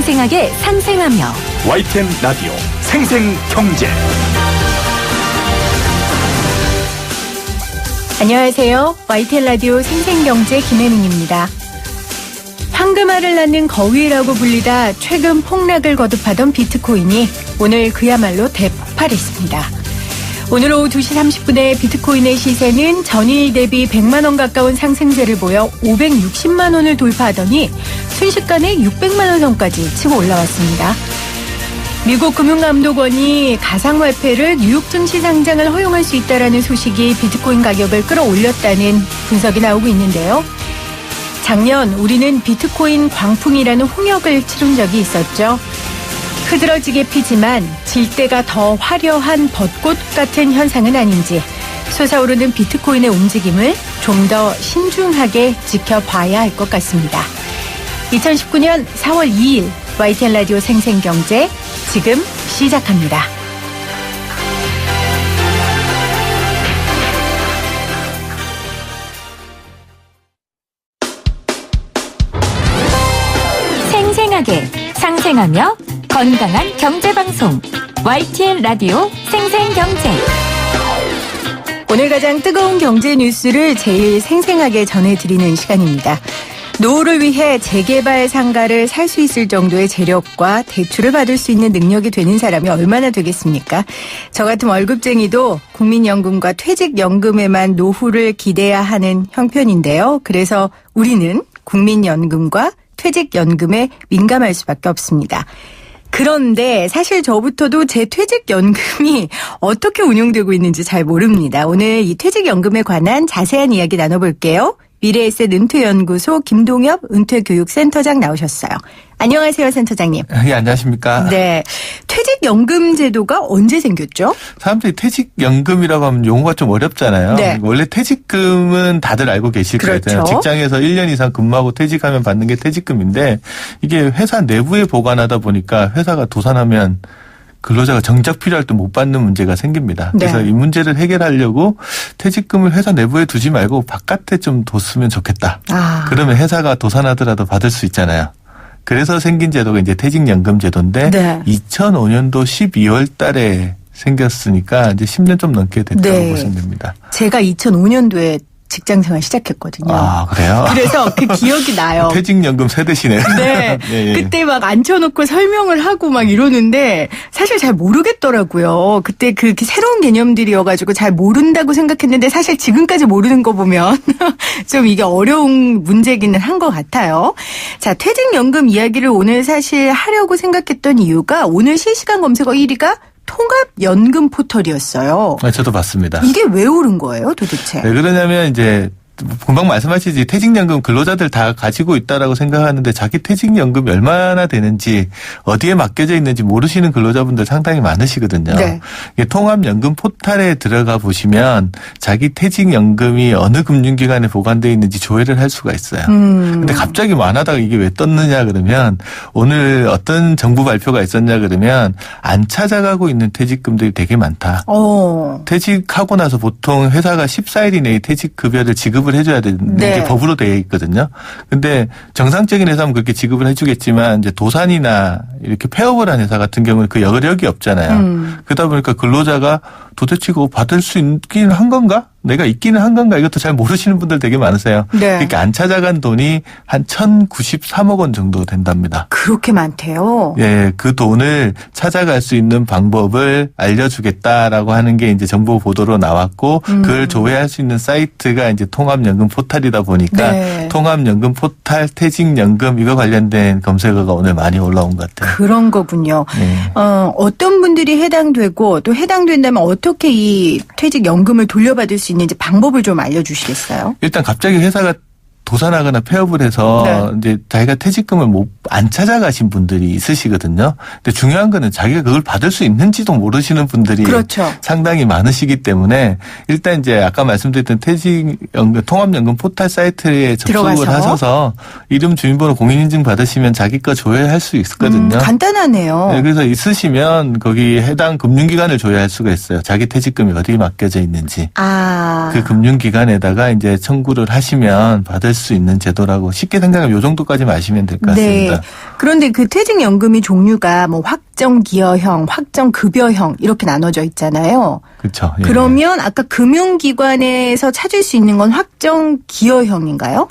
생생하게 상생하며 YTN 라디오 생생경제. 안녕하세요. YTN 라디오 생생경제 김혜민입니다. 황금알을 낳는 거위라고 불리다 최근 폭락을 거듭하던 비트코인이 오늘 그야말로 대폭발했습니다. 오늘 오후 2시 30분에 비트코인의 시세는 전일 대비 100만 원 가까운 상승세를 보여 560만 원을 돌파하더니 순식간에 600만 원 선까지 치고 올라왔습니다. 미국 금융감독원이 가상화폐를 뉴욕 증시 상장을 허용할 수 있다라는 소식이 비트코인 가격을 끌어올렸다는 분석이 나오고 있는데요. 작년 우리는 비트코인 광풍이라는 홍역을 치른 적이 있었죠. 흐드러지게 피지만 질 때가 더 화려한 벚꽃 같은 현상은 아닌지 솟아오르는 비트코인의 움직임을 좀 더 신중하게 지켜봐야 할 것 같습니다. 2019년 4월 2일 YTN 라디오 생생경제 지금 시작합니다. 생생하게 상생하며 건강한 경제방송 YTN 라디오 생생경제. 오늘 가장 뜨거운 경제 뉴스를 제일 생생하게 전해드리는 시간입니다. 노후를 위해 재개발 상가를 살 수 있을 정도의 재력과 대출을 받을 수 있는 능력이 되는 사람이 얼마나 되겠습니까? 저 같은 월급쟁이도 국민연금과 퇴직연금에만 노후를 기대야 하는 형편인데요. 그래서 우리는 국민연금과 퇴직연금에 민감할 수밖에 없습니다. 그런데 사실 저부터도 제 퇴직연금이 어떻게 운용되고 있는지 잘 모릅니다. 오늘 이 퇴직연금에 관한 자세한 이야기 나눠볼게요. 미래에셋 은퇴연구소 김동엽 은퇴교육센터장 나오셨어요. 안녕하세요, 센터장님. 예, 안녕하십니까. 네. 퇴직연금 제도가 언제 생겼죠? 사람들이 퇴직연금이라고 하면 용어가 좀 어렵잖아요. 네. 원래 퇴직금은 다들 알고 계실 거예요. 그렇죠. 직장에서 1년 이상 근무하고 퇴직하면 받는 게 퇴직금인데 이게 회사 내부에 보관하다 보니까 회사가 도산하면 근로자가 정작 필요할 때 못 받는 문제가 생깁니다. 네. 그래서 이 문제를 해결하려고 퇴직금을 회사 내부에 두지 말고 바깥에 좀 뒀으면 좋겠다. 그러면 회사가 도산하더라도 받을 수 있잖아요. 그래서 생긴 제도가 이제 퇴직연금 제도인데 네. 2005년도 12월 달에 생겼으니까 이제 10년 좀 넘게 됐다고 네. 보시면 됩니다. 제가 2005년도에 직장생활 시작했거든요. 아, 그래요? 그래서 그 기억이 나요. 퇴직연금 세대시네요. 네. 예, 예. 그때 막 앉혀놓고 설명을 하고 막 이러는데 사실 잘 모르겠더라고요. 그때 그 새로운 개념들이어가지고 잘 모른다고 생각했는데 사실 지금까지 모르는 거 보면 좀 이게 어려운 문제기는 한 것 같아요. 자, 퇴직연금 이야기를 오늘 사실 하려고 생각했던 이유가 오늘 실시간 검색어 1위가 통합연금 포털이었어요. 네, 저도 봤습니다. 이게 왜 오른 거예요, 도대체? 왜 그러냐면 이제 금방 말씀하시지 퇴직연금 근로자들 다 가지고 있다라고 생각하는데 자기 퇴직연금이 얼마나 되는지 어디에 맡겨져 있는지 모르시는 근로자분들 상당히 많으시거든요. 네. 이게 통합연금 포털에 들어가 보시면 자기 퇴직연금이 어느 금융기관에 보관되어 있는지 조회를 할 수가 있어요. 근데 갑자기 많아다가 이게 왜 떴느냐 그러면 오늘 어떤 정부 발표가 있었냐 그러면 안 찾아가고 있는 퇴직금들이 되게 많다. 퇴직하고 나서 보통 회사가 14일 이내에 퇴직급여를 지급을 해줘야 되는 네. 게 법으로 되어 있거든요. 근데 정상적인 회사면 그렇게 지급을 해주겠지만 이제 도산이나 이렇게 폐업을 한 회사 같은 경우는 그 여력이 없잖아요. 그러다 보니까 근로자가 도대체 이거 받을 수 있긴 한 건가? 내가 있기는 한 건가? 이것도 잘 모르시는 분들 되게 많으세요. 네. 그러니까 안 찾아간 돈이 한 1,093억 원 정도 된답니다. 그렇게 많대요. 예, 그 돈을 찾아갈 수 있는 방법을 알려주겠다라고 하는 게 이제 정보 보도로 나왔고, 그걸 조회할 수 있는 사이트가 이제 통합연금 포털이다 보니까, 네. 통합연금 포털, 퇴직연금 이거 관련된 검색어가 오늘 많이 올라온 것 같아요. 그런 거군요. 네. 어떤 분들이 해당되고 또 해당된다면 어떻게 이 퇴직연금을 돌려받을 수 있는지 방법을 좀 알려주시겠어요? 일단 갑자기 회사가 도산하거나 폐업을 해서 네. 이제 자기가 퇴직금을 안 찾아가신 분들이 있으시거든요. 근데 중요한 거는 자기가 그걸 받을 수 있는지도 모르시는 분들이 그렇죠. 상당히 많으시기 때문에 일단 이제 아까 말씀드렸던 퇴직연금 통합연금 포털 사이트에 접속을 들어가서. 하셔서 이름 주민번호 공인인증 받으시면 자기 거 조회할 수 있거든요. 간단하네요. 네, 그래서 있으시면 거기 해당 금융기관을 조회할 수가 있어요. 자기 퇴직금이 어디에 맡겨져 있는지. 아. 그 금융기관에다가 이제 청구를 하시면 받을 수 있는 제도라고 쉽게 생각하면 이 정도까지만 아시면 될 것 같습니다. 네. 그런데 그 퇴직연금이 종류가 뭐 확정기여형, 확정급여형 이렇게 나눠져 있잖아요. 그렇죠. 예. 그러면 아까 금융기관에서 찾을 수 있는 건 확정기여형인가요?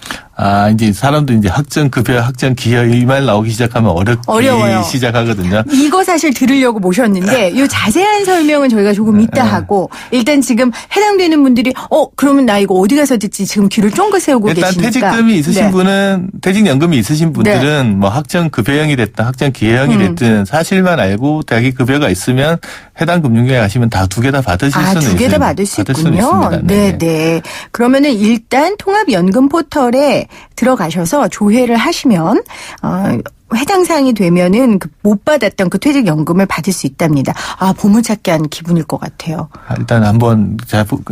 이제 사람도 이제 확정급여, 확정기여 이 말 나오기 시작하면 어려워요. 시작하거든요. 이거 사실 들으려고 모셨는데 이 자세한 설명은 저희가 조금 이따 하고 일단 지금 해당되는 분들이 그러면 나 이거 어디 가서 듣지 지금 귀를 쫑긋 세우고 일단 계시니까. 퇴직금이 있으신 분은 퇴직연금이 있으신 분들은 뭐 확정급여형이 됐든 확정기여형이 됐든 사실만 알고 자기 급여가 있으면 해당 금융기관에 가시면 다 두 개 다 받으실 수는 있습니다. 두 개 다 받을 수 있군요. 네. 그러면은 일단 통합연금 포털에 들어가셔서 조회를 하시면 해당 사항이 되면은 못 받았던 그 퇴직연금을 받을 수 있답니다. 보물찾기 한 기분일 것 같아요. 일단 한번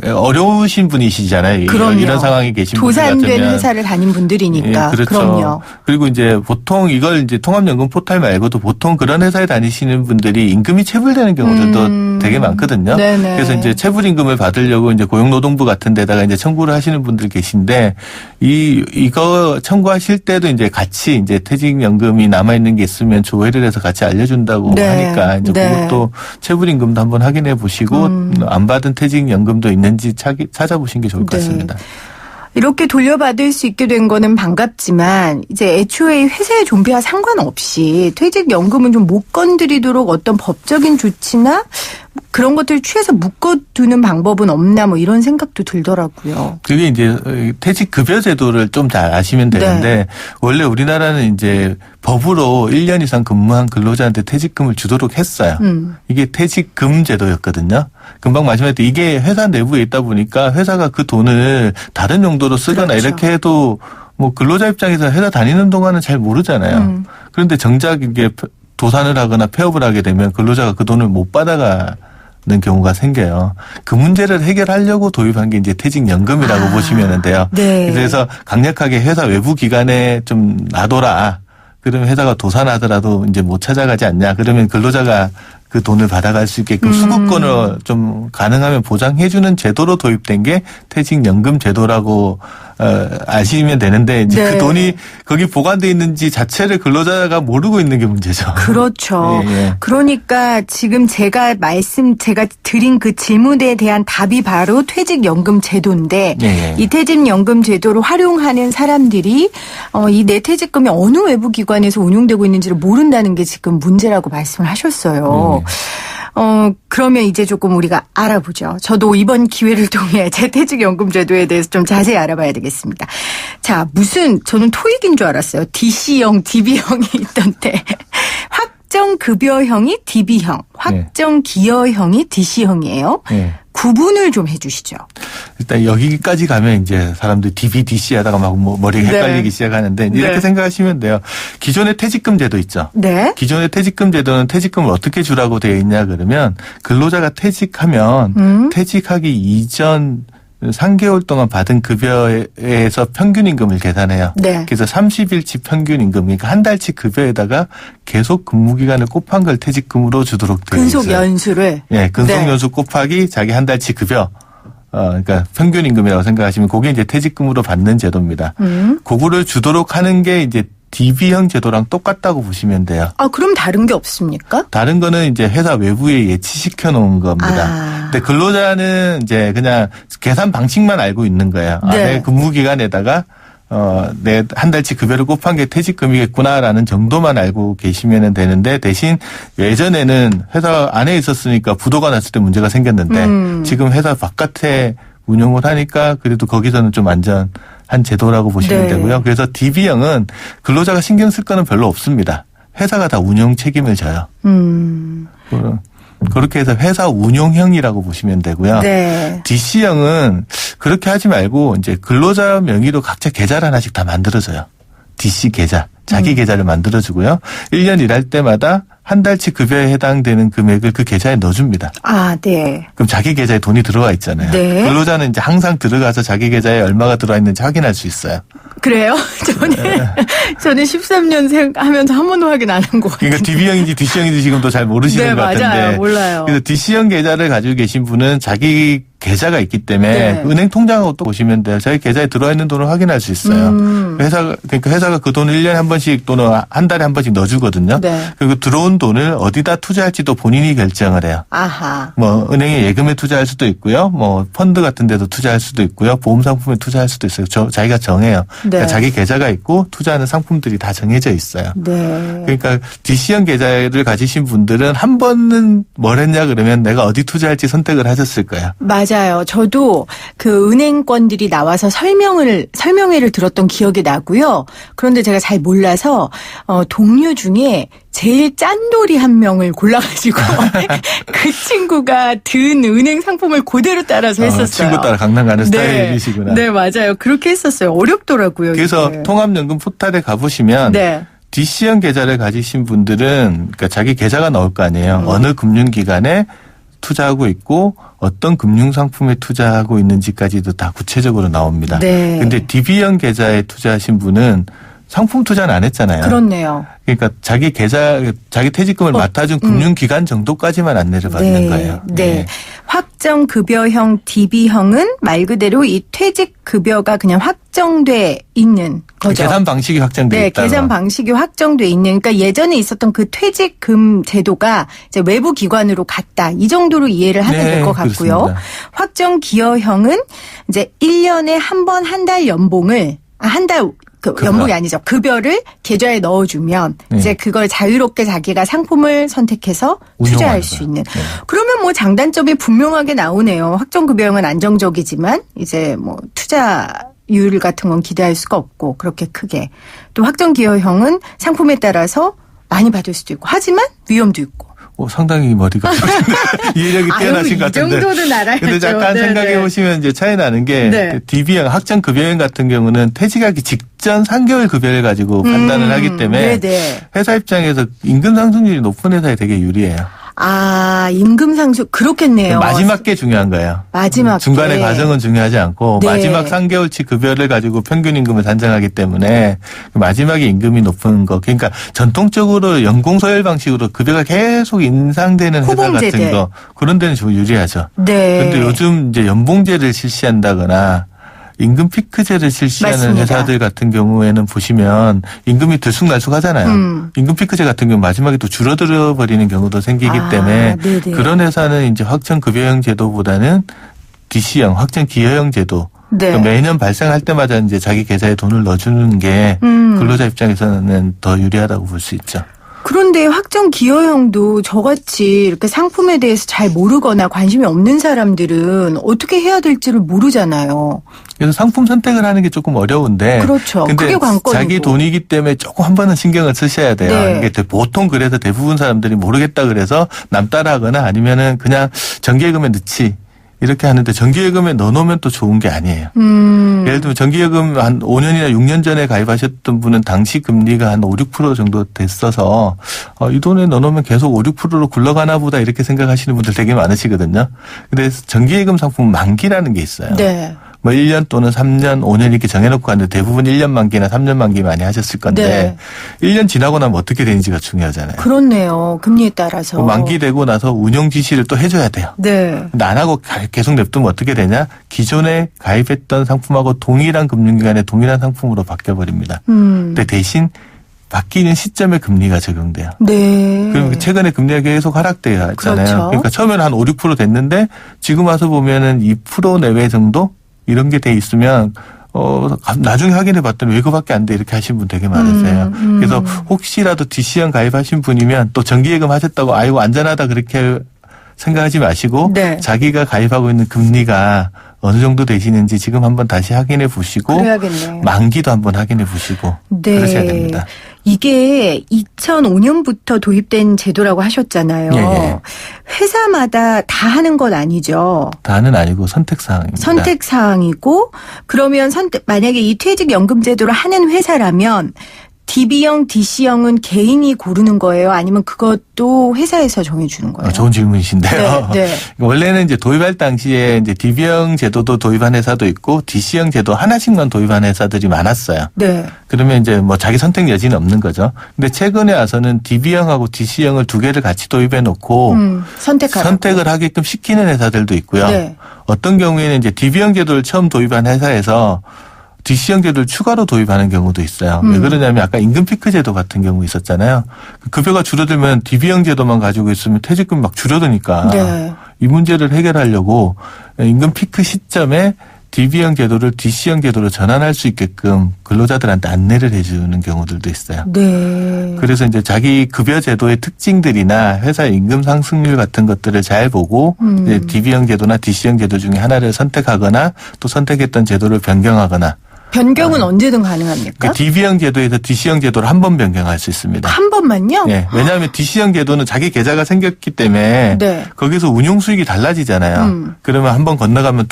어려우신 분이시잖아요. 그럼요. 이런 상황에 계신 분들 같으면 도산된 회사를 다닌 분들이니까. 그렇죠. 그럼요. 그리고 이제 보통 이걸 이제 통합연금 포털 말고도 보통 그런 회사에 다니시는 분들이 임금이 체불되는 경우들도 되게 많거든요. 네네. 그래서 이제 체불임금을 받으려고 이제 고용노동부 같은 데다가 이제 청구를 하시는 분들 계신데 이거 청구하실 때도 이제 같이 이제 퇴직연금이 남아있는 게 있으면 조회를 해서 같이 알려준다고 하니까 이제 그것도 체불임금도 한번 확인해 보시고 안 받은 퇴직연금도 있는지 찾아보신 게 좋을 것 같습니다. 이렇게 돌려받을 수 있게 된 거는 반갑지만 이제 애초에 회사의 존폐와 상관없이 퇴직연금은 좀 못 건드리도록 어떤 법적인 조치나 그런 것들을 취해서 묶어두는 방법은 없나 뭐 이런 생각도 들더라고요. 그게 이제 퇴직급여 제도를 좀 잘 아시면 되는데 원래 우리나라는 이제 법으로 1년 이상 근무한 근로자한테 퇴직금을 주도록 했어요. 이게 퇴직금 제도였거든요. 금방 말씀하셨듯이 이게 회사 내부에 있다 보니까 회사가 그 돈을 다른 용도로 쓰거나 그렇죠. 이렇게 해도 뭐 근로자 입장에서 회사 다니는 동안은 잘 모르잖아요. 그런데 정작 이게 도산을 하거나 폐업을 하게 되면 근로자가 그 돈을 못 받아가는 경우가 생겨요. 그 문제를 해결하려고 도입한 게 이제 퇴직연금이라고 보시면 돼요. 네. 그래서 강력하게 회사 외부 기관에 좀 놔둬라. 그러면 회사가 도산하더라도 이제 못 찾아가지 않냐. 그러면 근로자가 그 돈을 받아갈 수 있게끔 수급권을 좀 가능하면 보장해주는 제도로 도입된 게 퇴직연금 제도라고 아시면 되는데 이제 그 돈이 거기 보관돼 있는지 자체를 근로자가 모르고 있는 게 문제죠. 그렇죠. 예. 그러니까 지금 제가 드린 그 질문에 대한 답이 바로 퇴직연금 제도인데 예. 이 퇴직연금 제도를 활용하는 사람들이 이 내 퇴직금이 어느 외부 기관에서 운용되고 있는지를 모른다는 게 지금 문제라고 말씀을 하셨어요. 그러면 이제 조금 우리가 알아보죠. 저도 이번 기회를 통해 제 퇴직연금 제도에 대해서 좀 자세히 알아봐야 되겠습니다. 자, 저는 토익인 줄 알았어요. DC형, DB형이 있던데. 확정급여형이 DB형, 확정기여형이 DC형이에요. 네. 구분을 좀 해 주시죠. 일단 여기까지 가면 이제 사람들이 DB, DC 하다가 막 머리가 헷갈리기 시작하는데 이렇게 생각하시면 돼요. 기존의 퇴직금 제도 있죠. 네. 기존의 퇴직금 제도는 퇴직금을 어떻게 주라고 되어 있냐 그러면 근로자가 퇴직하면 퇴직하기 이전 3개월 동안 받은 급여에서 평균 임금을 계산해요. 네. 그래서 30일치 평균 임금, 그러니까 한 달치 급여에다가 계속 근무 기간을 곱한 걸 퇴직금으로 주도록 되어 있어요. 근속 연수를. 네, 근속 연수 곱하기 자기 한 달치 급여. 그러니까 평균 임금이라고 생각하시면 그게 이제 퇴직금으로 받는 제도입니다. 그거를 주도록 하는 게 이제 DB형 제도랑 똑같다고 보시면 돼요. 그럼 다른 게 없습니까? 다른 거는 이제 회사 외부에 예치시켜 놓은 겁니다. 근데 근로자는 이제 그냥 계산 방식만 알고 있는 거예요. 내 근무 기간에다가 내 한 달치 급여를 곱한 게 퇴직금이겠구나라는 정도만 알고 계시면 되는데 대신 예전에는 회사 안에 있었으니까 부도가 났을 때 문제가 생겼는데 지금 회사 바깥에 운용을 하니까 그래도 거기서는 좀 안전한 제도라고 보시면 되고요. 그래서 DB형은 근로자가 신경 쓸 거는 별로 없습니다. 회사가 다 운용 책임을 져요. 그렇게 해서 회사 운용형이라고 보시면 되고요. 네. DC형은 그렇게 하지 말고 이제 근로자 명의로 각자 계좌를 하나씩 다 만들어줘요. DC 계좌. 자기 계좌를 만들어주고요. 1년 일할 때마다 한 달치 급여에 해당되는 금액을 그 계좌에 넣어줍니다. 네. 그럼 자기 계좌에 돈이 들어와 있잖아요. 네. 근로자는 이제 항상 들어가서 자기 계좌에 얼마가 들어와 있는지 확인할 수 있어요. 그래요? 저는 13년생 하면서 한 번도 확인 안 한 것 같아요. 그러니까 DB형인지 DC형인지 지금도 잘 모르시는 것 같은데. 맞아요. 몰라요. 그래서 DC형 계좌를 가지고 계신 분은 자기 계좌가 있기 때문에 네. 은행 통장하고 또 보시면 돼요. 자기 계좌에 들어와 있는 돈을 확인할 수 있어요. 그러니까 회사가 그 돈을 1년에 한 번씩 또는 한 달에 한 번씩 넣어주거든요. 네. 그리고 들어온 돈을 어디다 투자할지도 본인이 결정을 해요. 아하. 뭐 은행에 예금에 투자할 수도 있고요. 뭐 펀드 같은 데도 투자할 수도 있고요. 보험 상품에 투자할 수도 있어요. 자기가 정해요. 네. 그러니까 자기 계좌가 있고 투자하는 상품들이 다 정해져 있어요. 네. 그러니까 DC형 계좌를 가지신 분들은 한 번은 뭘 했냐 그러면 내가 어디 투자할지 선택을 하셨을 거예요. 맞아요. 저도 그 은행권들이 나와서 설명회를 들었던 기억이 나고요. 그런데 제가 잘 몰라서 동료 중에 제일 짠돌이 한 명을 골라가지고 그 친구가 든 은행 상품을 그대로 따라서 했었어요. 친구 따라 강남 가는 스타일이시구나. 네, 맞아요. 그렇게 했었어요. 어렵더라고요. 그래서 이게. 통합연금 포탈에 가보시면 네. DC형 계좌를 가지신 분들은 그러니까 자기 계좌가 나올 거 아니에요. 어느 금융기관에 투자하고 있고 어떤 금융상품에 투자하고 있는지까지도 다 구체적으로 나옵니다. 네. 근데 DB형 계좌에 투자하신 분은 상품 투자는 안 했잖아요. 그렇네요. 그러니까 자기 퇴직금을 맡아준 금융기관 정도까지만 안내를 받는 거예요. 네. 확정급여형 DB형은 말 그대로 이 퇴직급여가 그냥 확정돼 있는 거죠. 계산 방식이 확정돼 네, 있다. 계산 방식이 확정돼 있는. 그러니까 예전에 있었던 그 퇴직금 제도가 이제 외부 기관으로 갔다. 이 정도로 이해를 하면 네, 될 것 같고요. 그렇습니다. 확정기여형은 이제 1년에 한 번 한 달 연봉을 연봉이 아니죠. 급여를 계좌에 넣어주면 네. 이제 그걸 자유롭게 자기가 상품을 선택해서 투자할 운용하는 수 거예요. 있는. 네. 그러면 뭐 장단점이 분명하게 나오네요. 확정급여형은 안정적이지만 이제 뭐 투자율 같은 건 기대할 수가 없고 그렇게 크게. 또 확정기여형은 상품에 따라서 많이 받을 수도 있고 하지만 위험도 있고. 상당히 머리가 이해력이 뛰어나신 것 같은데. 이 정도는 알아야죠. 근데 잠깐 네, 생각해 네. 보시면 이제 차이 나는 게 네. DB형 확정급여형 같은 경우는 퇴직하기 직전 3개월 급여를 가지고 판단을 하기 때문에 네네. 회사 입장에서 임금 상승률이 높은 회사에 되게 유리해요. 아, 임금 상승 그렇겠네요. 마지막 게 중요한 거예요. 마지막 중간의 게. 과정은 중요하지 않고 네. 마지막 3개월치 급여를 가지고 평균 임금을 산정하기 때문에 마지막에 임금이 높은 거. 그러니까 전통적으로 연공서열 방식으로 급여가 계속 인상되는 회사 호봉제들. 같은 거 그런 데는 좀 유리하죠. 네. 그런데 요즘 이제 연봉제를 실시한다거나 임금 피크제를 실시하는 맞습니다. 회사들 같은 경우에는 보시면 임금이 들쑥날쑥하잖아요. 임금 피크제 같은 경우 마지막에 또 줄어들어 버리는 경우도 생기기 때문에 네네. 그런 회사는 이제 확정급여형 제도보다는 DC형 확정기여형 제도 네. 그러니까 매년 발생할 때마다 이제 자기 계좌에 돈을 넣어주는 게 근로자 입장에서는 더 유리하다고 볼 수 있죠. 그런데 확정 기여형도 저같이 이렇게 상품에 대해서 잘 모르거나 관심이 없는 사람들은 어떻게 해야 될지를 모르잖아요. 그래서 상품 선택을 하는 게 조금 어려운데. 그렇죠. 근데 그게 관건이고. 자기 돈이기 때문에 조금 한 번은 신경을 쓰셔야 돼요. 네. 이게 보통 그래서 대부분 사람들이 모르겠다 그래서 남 따라하거나 아니면은 그냥 정기예금에 넣지. 이렇게 하는데 정기예금에 넣어놓으면 또 좋은 게 아니에요. 예를 들면 정기예금 한 5년이나 6년 전에 가입하셨던 분은 당시 금리가 한 5, 6% 정도 됐어서 이 돈에 넣어놓으면 계속 5, 6%로 굴러가나 보다 이렇게 생각하시는 분들 되게 많으시거든요. 근데 정기예금 상품 만기라는 게 있어요. 네. 뭐 1년 또는 3년, 5년 이렇게 정해놓고 하는데 대부분 1년 만기나 3년 만기 많이 하셨을 건데 1년 지나고 나면 어떻게 되는지가 중요하잖아요. 그렇네요. 금리에 따라서. 만기되고 나서 운용 지시를 또 해줘야 돼요. 네. 근데 안 하고 계속 냅두면 어떻게 되냐? 기존에 가입했던 상품하고 동일한 금융기관에 동일한 상품으로 바뀌어버립니다. 근데 대신 바뀌는 시점에 금리가 적용돼요. 네. 그럼 최근에 금리가 계속 하락되어 있잖아요. 그렇죠. 그러니까 처음에는 한 5, 6% 됐는데 지금 와서 보면은 2% 내외 정도 이런 게 돼 있으면 나중에 확인해 봤더니 왜 그거밖에 안 돼 이렇게 하신 분 되게 많으세요. 그래서 혹시라도 DC형 가입하신 분이면 또 정기예금 하셨다고 아이고 안전하다 그렇게 생각하지 마시고 네. 자기가 가입하고 있는 금리가 어느 정도 되시는지 지금 한번 다시 확인해 보시고 그래야겠네요. 만기도 한번 확인해 보시고 네. 그러셔야 됩니다. 이게 2005년부터 도입된 제도라고 하셨잖아요. 예. 회사마다 다 하는 건 아니죠. 다는 아니고 선택사항입니다. 선택 사항이고 그러면 만약에 이 퇴직연금 제도를 하는 회사라면 DB형, DC형은 개인이 고르는 거예요? 아니면 그것도 회사에서 정해주는 거예요? 좋은 질문이신데요. 네, 네. 원래는 이제 도입할 당시에 이제 DB형 제도도 도입한 회사도 있고 DC형 제도 하나씩만 도입한 회사들이 많았어요. 네. 그러면 이제 뭐 자기 선택 여지는 없는 거죠. 근데 최근에 와서는 DB형하고 DC형을 두 개를 같이 도입해 놓고 선택을 하게끔 시키는 회사들도 있고요. 네. 어떤 경우에는 이제 DB형 제도를 처음 도입한 회사에서 DC형 제도를 추가로 도입하는 경우도 있어요. 왜 그러냐면 아까 임금 피크 제도 같은 경우 있었잖아요. 급여가 줄어들면 DB형 제도만 가지고 있으면 퇴직금 막 줄어드니까 네. 이 문제를 해결하려고 임금 피크 시점에 DB형 제도를 DC형 제도로 전환할 수 있게끔 근로자들한테 안내를 해주는 경우들도 있어요. 네. 그래서 이제 자기 급여 제도의 특징들이나 회사 임금 상승률 같은 것들을 잘 보고 이제 DB형 제도나 DC형 제도 중에 하나를 선택하거나 또 선택했던 제도를 변경하거나. 변경은 언제든 가능합니까? DB형 제도에서 DC형 제도를 한 번 변경할 수 있습니다. 한 번만요? 네. 왜냐하면 DC형 제도는 자기 계좌가 생겼기 때문에 네. 거기서 운용 수익이 달라지잖아요. 그러면 한 번 건너가면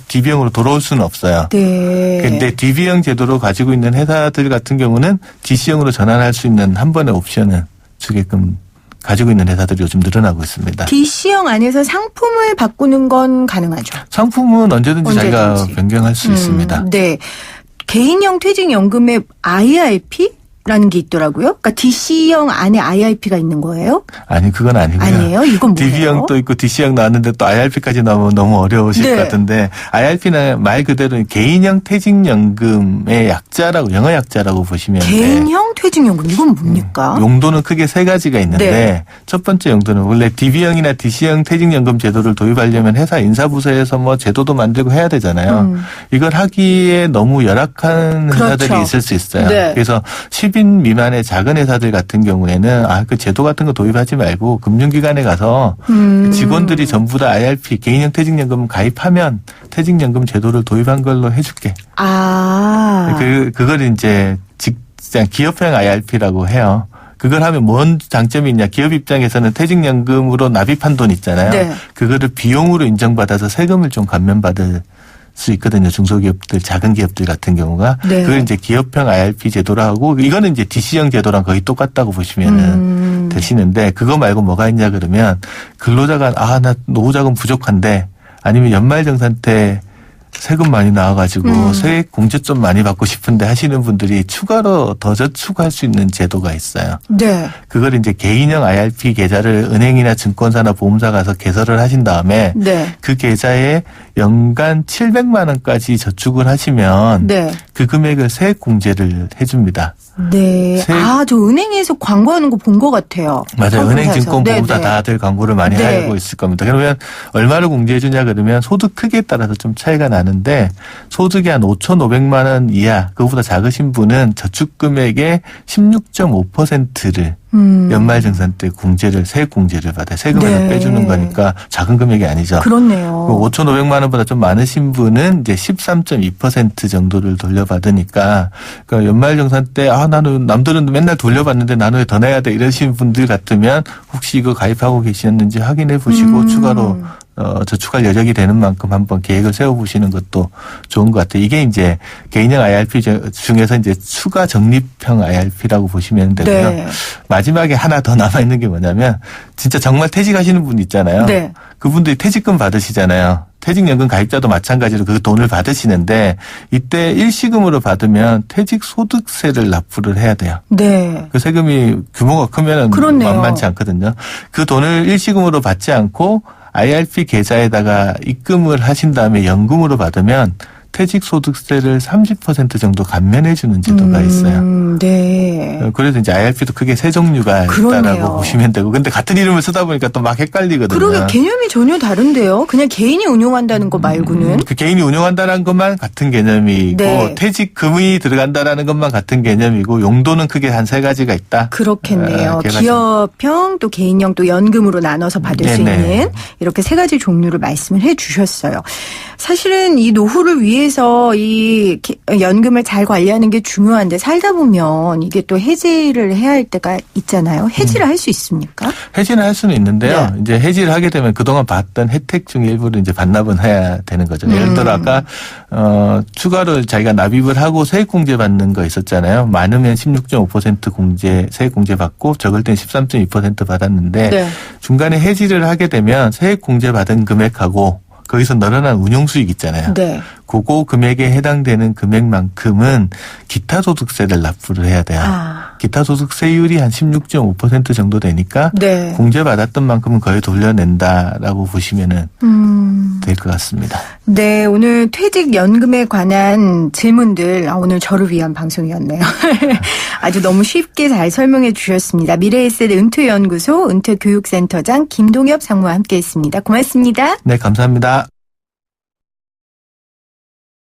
DB형으로 돌아올 수는 없어요. 네. 그런데 DB형 제도로 가지고 있는 회사들 같은 경우는 DC형으로 전환할 수 있는 한 번의 옵션을 주게끔 가지고 있는 회사들이 요즘 늘어나고 있습니다. DC형 안에서 상품을 바꾸는 건 가능하죠? 상품은 언제든지 자기가 변경할 수 있습니다. 네. 개인형 퇴직연금의 IRP라는 게 있더라고요. 그러니까 DC형 안에 IRP가 있는 거예요? 아니 그건 아니고요. 아니에요? 이건 뭐예요? DB형도 있고 DC형 나왔는데 또 IRP까지 나오면 너무 어려우실 네. 것 같은데 IRP는 말 그대로 개인형 퇴직연금의 약자라고 영어 약자라고 보시면 개인형 퇴직연금 이건 뭡니까? 용도는 크게 세 가지가 있는데 네. 첫 번째 용도는 원래 DB형이나 DC형 퇴직연금 제도를 도입하려면 회사 인사부서에서 뭐 제도도 만들고 해야 되잖아요. 이걸 하기에 너무 열악한 회사들이 그렇죠. 있을 수 있어요. 네. 그래서 10인 미만의 작은 회사들 같은 경우에는 그 제도 같은 거 도입하지 말고 금융기관에 가서 직원들이 전부 다 IRP 개인형 퇴직연금 가입하면 퇴직연금 제도를 도입한 걸로 해줄게. 그걸 이제 직장 기업형 IRP라고 해요. 그걸 하면 뭔 장점이 있냐. 기업 입장에서는 퇴직연금으로 납입한 돈 있잖아요. 네. 그거를 비용으로 인정받아서 세금을 좀 감면받을 수 있거든요. 중소기업들, 작은 기업들 같은 경우가. 네. 그걸 이제 기업형 IRP 제도로 하고 이거는 이제 DC형 제도랑 거의 똑같다고 보시면은 되시는데 그거 말고 뭐가 있냐 그러면 근로자가 나 노후자금 부족한데 아니면 연말정산 때 세금 많이 나와가지고 세액 공제 좀 많이 받고 싶은데 하시는 분들이 추가로 더 저축할 수 있는 제도가 있어요. 네. 그걸 이제 개인형 IRP 계좌를 은행이나 증권사나 보험사 가서 개설을 하신 다음에 네. 그 계좌에 연간 700만 원까지 저축을 하시면 네. 그 금액을 세액 공제를 해줍니다. 네. 저 은행에서 광고하는 거 본 것 같아요. 맞아요. 은행, 증권, 보험사 네네. 다들 광고를 많이 네. 하고 있을 겁니다. 그러면 얼마를 공제해 주냐 그러면 소득 크기에 따라서 좀 차이가 나는데 소득이 한 5,500만 원 이하 그거보다 작으신 분은 저축 금액의 16.5%를 연말정산 때 세액 공제를 받아요. 세금에서 네. 빼주는 거니까 작은 금액이 아니죠. 그렇네요. 5,500만 원보다 좀 많으신 분은 이제 13.2% 정도를 돌려받으니까 그러니까 연말정산 때 나는 남들은 맨날 돌려받는데 나는 왜 더 내야 돼 이러신 분들 같으면 혹시 이거 가입하고 계셨는지 확인해 보시고 추가로 저축할 여력이 되는 만큼 한번 계획을 세워보시는 것도 좋은 것 같아요. 이게 이제 개인형 IRP 중에서 이제 추가 적립형 IRP라고 보시면 되고요. 네. 마지막에 하나 더 남아있는 게 뭐냐면 진짜 정말 퇴직하시는 분 있잖아요. 네. 그분들이 퇴직금 받으시잖아요. 퇴직연금 가입자도 마찬가지로 그 돈을 받으시는데 이때 일시금으로 받으면 퇴직소득세를 납부를 해야 돼요. 네. 그 세금이 규모가 크면 그렇네요. 만만치 않거든요. 그 돈을 일시금으로 받지 않고 IRP 계좌에다가 입금을 하신 다음에 연금으로 받으면 퇴직소득세를 30% 정도 감면해 주는 제도가 있어요. 네. 그래서 이제 IRP도 크게 세 종류가 그러네요. 있다라고 보시면 되고 근데 같은 이름을 쓰다 보니까 또 막 헷갈리거든요. 그러게 개념이 전혀 다른데요. 그냥 개인이 운용한다는 거 말고는. 그 개인이 운용한다는 것만 같은 개념이고 네. 퇴직금이 들어간다라는 것만 같은 개념이고 용도는 크게 한 세 가지가 있다. 그렇겠네요. 개가지. 기업형 또 개인형 또 연금으로 나눠서 받을 수 네네. 있는 이렇게 세 가지 종류를 말씀을 해 주셨어요. 사실은 이 노후를 위해서 그래서 이 연금을 잘 관리하는 게 중요한데 살다 보면 이게 또 해지를 해야 할 때가 있잖아요. 해지를 할 수 있습니까? 해지는 할 수는 있는데요. 네. 이제 해지를 하게 되면 그동안 받던 혜택 중에 일부를 이제 반납은 해야 되는 거죠. 예를 들어 아까 추가로 자기가 납입을 하고 세액공제 받는 거 있었잖아요. 많으면 16.5% 공제 세액공제 받고 적을 땐 13.2% 받았는데 네. 중간에 해지를 하게 되면 세액공제 받은 금액하고 거기서 늘어난 운용수익 있잖아요. 네. 그거 금액에 해당되는 금액만큼은 기타소득세를 납부를 해야 돼요. 기타소득세율이 한 16.5% 정도 되니까 네. 공제받았던 만큼은 거의 돌려낸다라고 보시면 될 것 같습니다. 네, 오늘 퇴직연금에 관한 질문들 오늘 저를 위한 방송이었네요. 아주 너무 쉽게 잘 설명해 주셨습니다. 미래에셋 은퇴연구소 은퇴교육센터장 김동엽 상무와 함께했습니다. 고맙습니다. 네, 감사합니다.